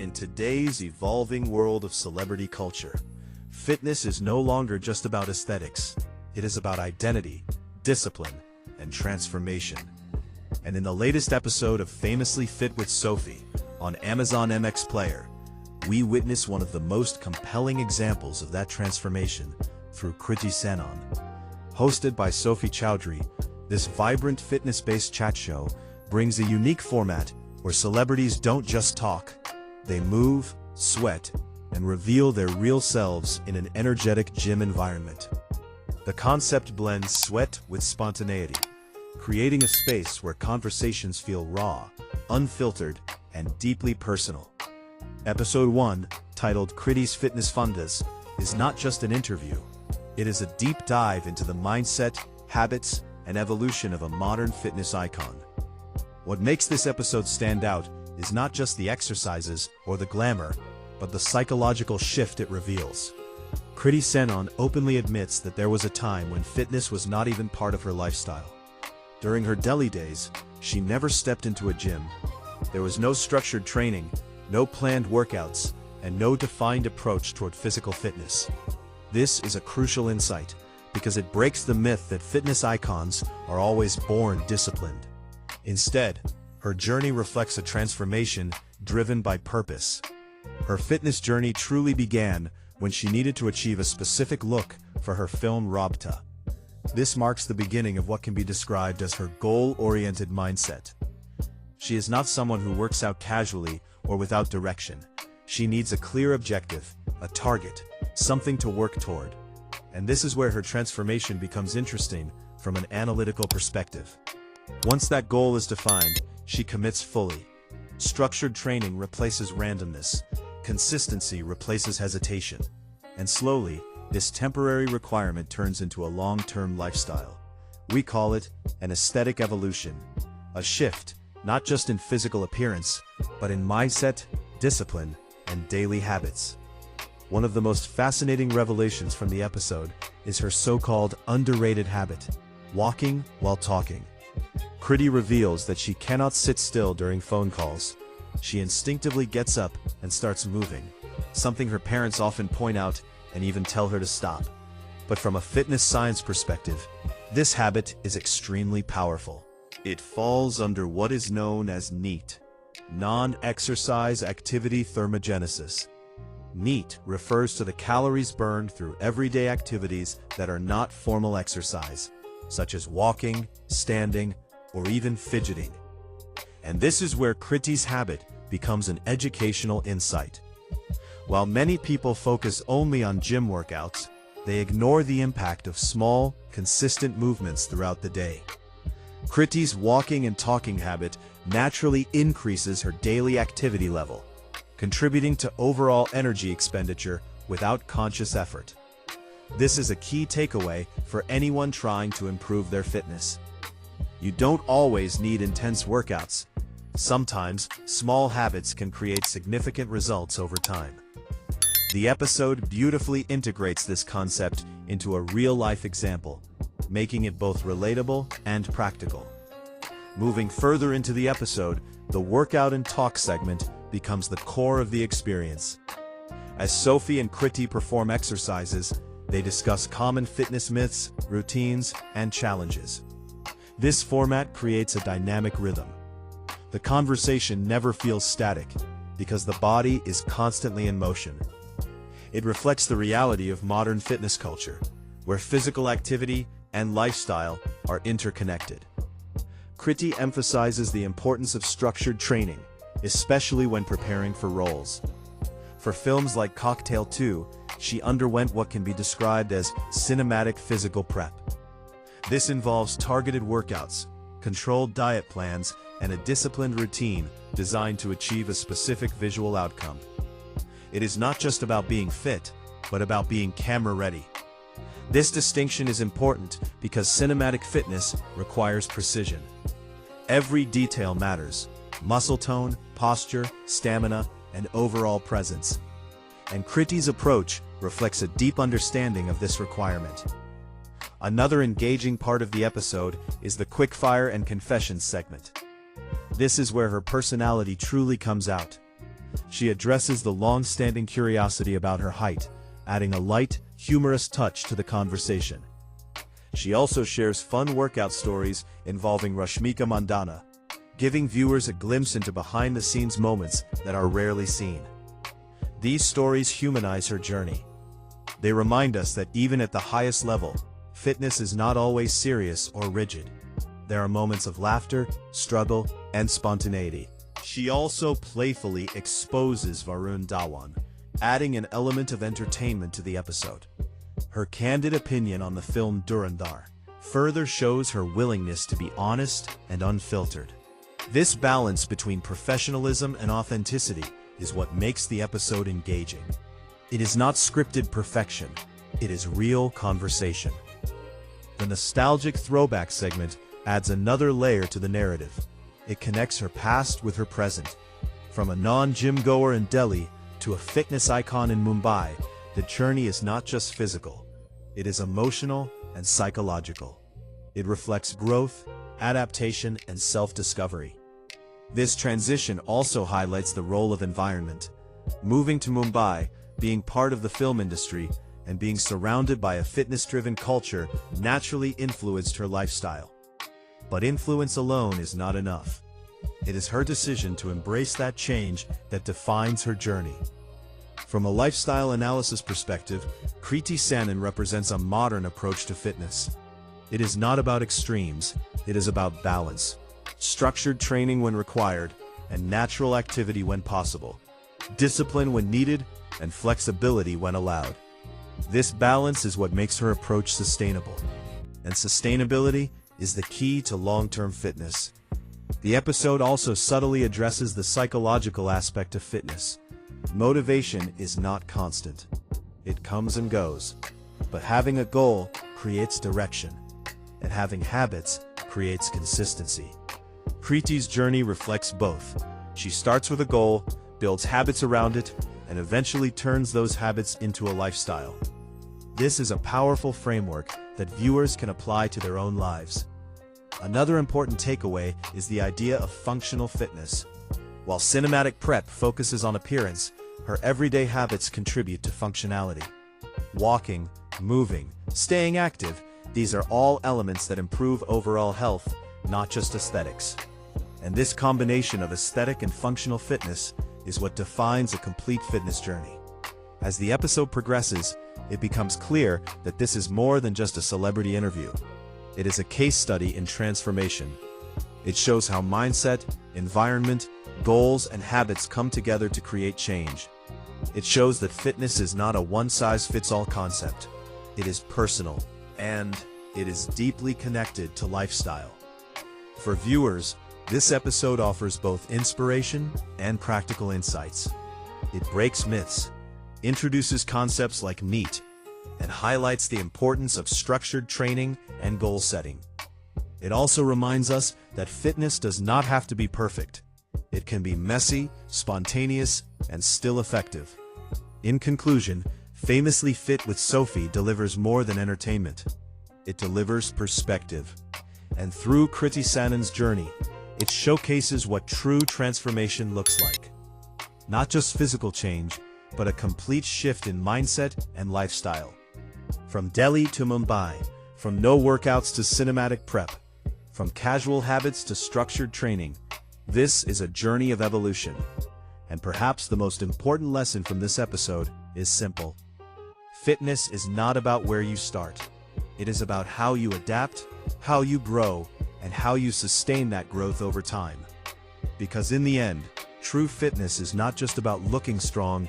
In today's evolving world of celebrity culture, fitness is no longer just about aesthetics. It is about identity, discipline, and transformation. And in the latest episode of Famously Fit with Sophie on Amazon MX Player, we witness one of the most compelling examples of that transformation through Kriti Sanon. Hosted by Sophie Choudry, this vibrant fitness-based chat show brings a unique format where celebrities don't just talk. They move, sweat, and reveal their real selves in an energetic gym environment. The concept blends sweat with spontaneity, creating a space where conversations feel raw, unfiltered, and deeply personal. Episode 1, titled Kriti's Fitness Fundas, is not just an interview. It is a deep dive into the mindset, habits, and evolution of a modern fitness icon. What makes this episode stand out is not just the exercises or the glamour, but the psychological shift it reveals. Kriti Sanon openly admits that there was a time when fitness was not even part of her lifestyle. During her Delhi days, she never stepped into a gym. There was no structured training, no planned workouts, and no defined approach toward physical fitness. This is a crucial insight, because it breaks the myth that fitness icons are always born disciplined. Instead, her journey reflects a transformation driven by purpose. Her fitness journey truly began when she needed to achieve a specific look for her film Raabta. This marks the beginning of what can be described as her goal-oriented mindset. She is not someone who works out casually or without direction. She needs a clear objective, a target, something to work toward. And this is where her transformation becomes interesting from an analytical perspective. Once that goal is defined, she commits fully. Structured training replaces randomness, consistency replaces hesitation, and slowly, this temporary requirement turns into a long-term lifestyle. We call it an aesthetic evolution, a shift, not just in physical appearance, but in mindset, discipline, and daily habits. One of the most fascinating revelations from the episode is her so-called underrated habit, walking while talking. Kriti reveals that she cannot sit still during phone calls. She instinctively gets up and starts moving, something her parents often point out and even tell her to stop. But from a fitness science perspective, this habit is extremely powerful. It falls under what is known as NEAT, non-exercise activity thermogenesis. NEAT refers to the calories burned through everyday activities that are not formal exercise, such as walking, standing, or even fidgeting. And this is where Kriti's habit becomes an educational insight. While many people focus only on gym workouts, they ignore the impact of small, consistent movements throughout the day. Kriti's walking and talking habit naturally increases her daily activity level, contributing to overall energy expenditure without conscious effort. This is a key takeaway for anyone trying to improve their fitness. You don't always need intense workouts. Sometimes, small habits can create significant results over time. The episode beautifully integrates this concept into a real-life example, making it both relatable and practical. Moving further into the episode, the workout and talk segment becomes the core of the experience. As Sophie and Kriti perform exercises, they discuss common fitness myths, routines, and challenges. This format creates a dynamic rhythm. The conversation never feels static, because the body is constantly in motion. It reflects the reality of modern fitness culture, where physical activity and lifestyle are interconnected. Kriti emphasizes the importance of structured training, especially when preparing for roles. For films like Cocktail 2, she underwent what can be described as cinematic physical prep. This involves targeted workouts, controlled diet plans, and a disciplined routine designed to achieve a specific visual outcome. It is not just about being fit, but about being camera-ready. This distinction is important because cinematic fitness requires precision. Every detail matters: muscle tone, posture, stamina, and overall presence. And Kriti's approach reflects a deep understanding of this requirement. Another engaging part of the episode is the Quickfire and Confessions segment. This is where her personality truly comes out. She addresses the long-standing curiosity about her height, adding a light, humorous touch to the conversation. She also shares fun workout stories involving Rashmika Mandanna, giving viewers a glimpse into behind-the-scenes moments that are rarely seen. These stories humanize her journey. They remind us that even at the highest level, fitness is not always serious or rigid. There are moments of laughter, struggle, and spontaneity. She also playfully exposes Varun Dhawan, adding an element of entertainment to the episode. Her candid opinion on the film Dhurandhar further shows her willingness to be honest and unfiltered. This balance between professionalism and authenticity is what makes the episode engaging. It is not scripted perfection, it is real conversation. The nostalgic throwback segment adds another layer to the narrative. It connects her past with her present. From a non-gym goer in Delhi to a fitness icon in Mumbai, the journey is not just physical. It is emotional and psychological. It reflects growth, adaptation, and self-discovery. This transition also highlights the role of environment. Moving to Mumbai, being part of the film industry, and being surrounded by a fitness-driven culture naturally influenced her lifestyle. But influence alone is not enough. It is her decision to embrace that change that defines her journey. From a lifestyle analysis perspective, Kriti Sanon represents a modern approach to fitness. It is not about extremes, it is about balance. Structured training when required, and natural activity when possible. Discipline when needed, and flexibility when allowed. This balance is what makes her approach sustainable. And sustainability is the key to long-term fitness. The episode also subtly addresses the psychological aspect of fitness. Motivation is not constant. It comes and goes. But having a goal creates direction, and having habits creates consistency. Kriti's journey reflects both. She starts with a goal, builds habits around it, and eventually turns those habits into a lifestyle. This is a powerful framework that viewers can apply to their own lives. Another important takeaway is the idea of functional fitness. While cinematic prep focuses on appearance, her everyday habits contribute to functionality. Walking, moving, staying active, these are all elements that improve overall health, not just aesthetics. And this combination of aesthetic and functional fitness is what defines a complete fitness journey. As the episode progresses, it becomes clear that this is more than just a celebrity interview. It is a case study in transformation. It shows how mindset, environment, goals, and habits come together to create change. It shows that fitness is not a one-size-fits-all concept. It is personal, and it is deeply connected to lifestyle. For viewers, this episode offers both inspiration and practical insights. It breaks myths, introduces concepts like NEAT, and highlights the importance of structured training and goal setting. It also reminds us that fitness does not have to be perfect. It can be messy, spontaneous, and still effective. In conclusion, Famously Fit with Sophie delivers more than entertainment. It delivers perspective. And through Kriti Sanon's journey, it showcases what true transformation looks like. Not just physical change, but a complete shift in mindset and lifestyle. From Delhi to Mumbai, from no workouts to cinematic prep, from casual habits to structured training, this is a journey of evolution. And perhaps the most important lesson from this episode is simple. Fitness is not about where you start. It is about how you adapt, how you grow, and how you sustain that growth over time. Because in the end, true fitness is not just about looking strong,